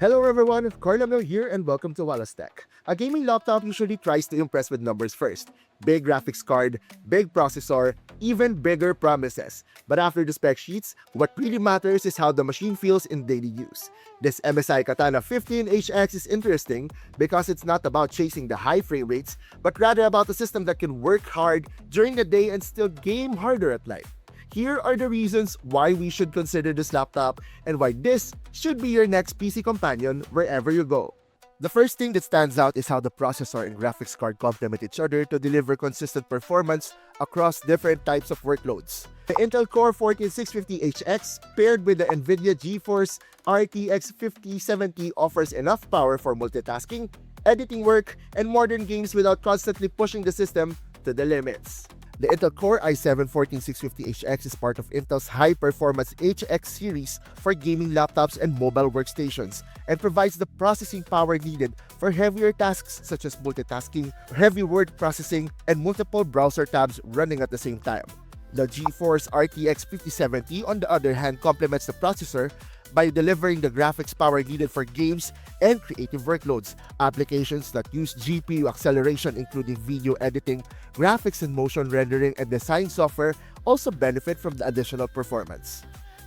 Hello everyone, Carlo here and welcome to Wallace Tech. A gaming laptop usually tries to impress with numbers first. Big graphics card, big processor, even bigger promises. But after the spec sheets, what really matters is how the machine feels in daily use. This MSI Katana 15HX is interesting because it's not about chasing the high frame rates, but rather about a system that can work hard during the day and still game harder at night. Here are the reasons why we should consider this laptop and why this should be your next PC companion wherever you go. The first thing that stands out is how the processor and graphics card complement each other to deliver consistent performance across different types of workloads. The Intel Core 14650HX paired with the NVIDIA GeForce RTX 5070 offers enough power for multitasking, editing work, and modern games without constantly pushing the system to the limits. The Intel Core i7-14650HX is part of Intel's high-performance HX series for gaming laptops and mobile workstations and provides the processing power needed for heavier tasks such as multitasking, heavy word processing, and multiple browser tabs running at the same time. The GeForce RTX 5070, on the other hand, complements the processor by delivering the graphics power needed for games and creative workloads. Applications that use GPU acceleration, including video editing, graphics and motion rendering, and design software, also benefit from the additional performance.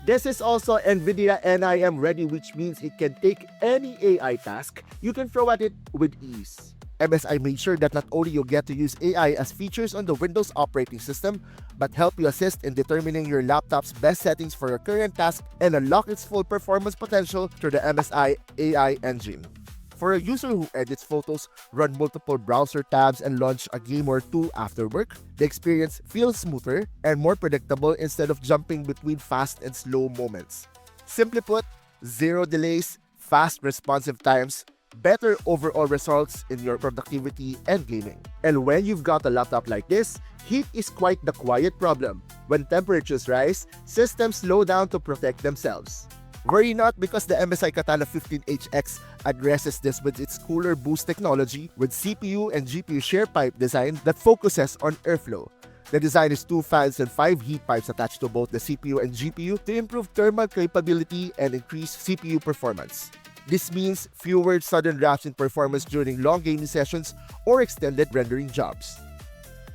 This is also NVIDIA NIM ready, which means it can take any AI task you can throw at it with ease. MSI made sure that not only you get to use AI as features on the Windows operating system, but help you assist in determining your laptop's best settings for your current task and unlock its full performance potential through the MSI AI engine. For a user who edits photos, run multiple browser tabs, and launch a game or two after work, the experience feels smoother and more predictable instead of jumping between fast and slow moments. Simply put, zero delays, fast responsive times, better overall results in your productivity and gaming. And when you've got a laptop like this, heat is quite the quiet problem. When temperatures rise, systems slow down to protect themselves. Worry not, because the MSI Katana 15HX addresses this with its Cooler Boost technology with CPU and GPU share pipe design that focuses on airflow. The design is 2 fans and 5 heat pipes attached to both the CPU and GPU to improve thermal capability and increase CPU performance. This means fewer sudden drops in performance during long gaming sessions or extended rendering jobs.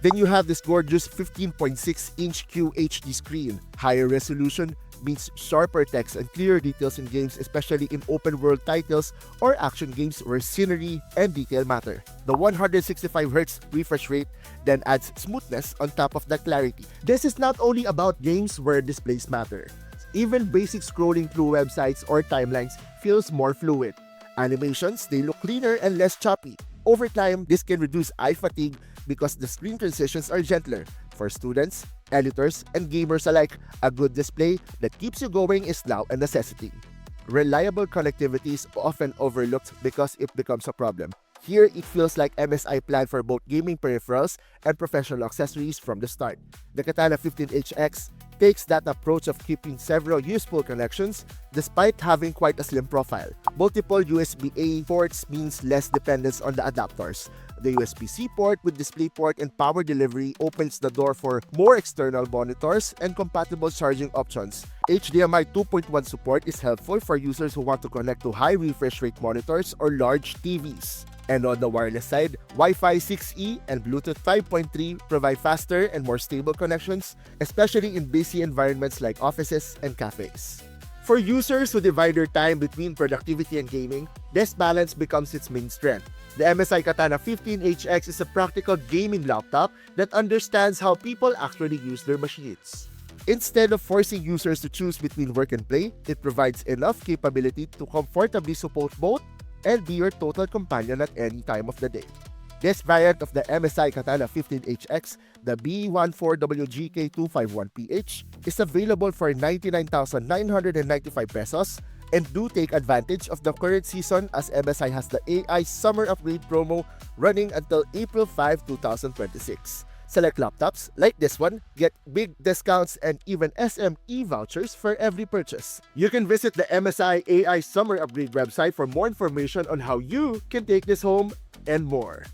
Then you have this gorgeous 15.6-inch QHD screen. Higher resolution means sharper text and clearer details in games, especially in open-world titles or action games where scenery and detail matter. The 165Hz refresh rate then adds smoothness on top of the clarity. This is not only about games where displays matter. Even basic scrolling through websites or timelines feels more fluid. Animations, they look cleaner and less choppy. Over time, this can reduce eye fatigue because the screen transitions are gentler. For students, editors, and gamers alike, a good display that keeps you going is now a necessity. Reliable connectivity is often overlooked because it becomes a problem. Here, it feels like MSI planned for both gaming peripherals and professional accessories from the start. The Katana 15HX takes that approach of keeping several useful connections despite having quite a slim profile. Multiple USB-A ports means less dependence on the adapters. The USB-C port with DisplayPort and power delivery opens the door for more external monitors and compatible charging options. HDMI 2.1 support is helpful for users who want to connect to high refresh rate monitors or large TVs. And on the wireless side, Wi-Fi 6E and Bluetooth 5.3 provide faster and more stable connections, especially in busy environments like offices and cafes. For users who divide their time between productivity and gaming, this balance becomes its main strength. The MSI Katana 15HX is a practical gaming laptop that understands how people actually use their machines. Instead of forcing users to choose between work and play, it provides enough capability to comfortably support both and be your total companion at any time of the day. This variant of the MSI Katana 15HX, the B14WGK251PH, is available for 99,995 pesos, and do take advantage of the current season as MSI has the AI Summer Upgrade promo running until April 5, 2026. Select laptops like this one get big discounts and even SME vouchers for every purchase. You can visit the MSI AI Summer Upgrade website for more information on how you can take this home and more.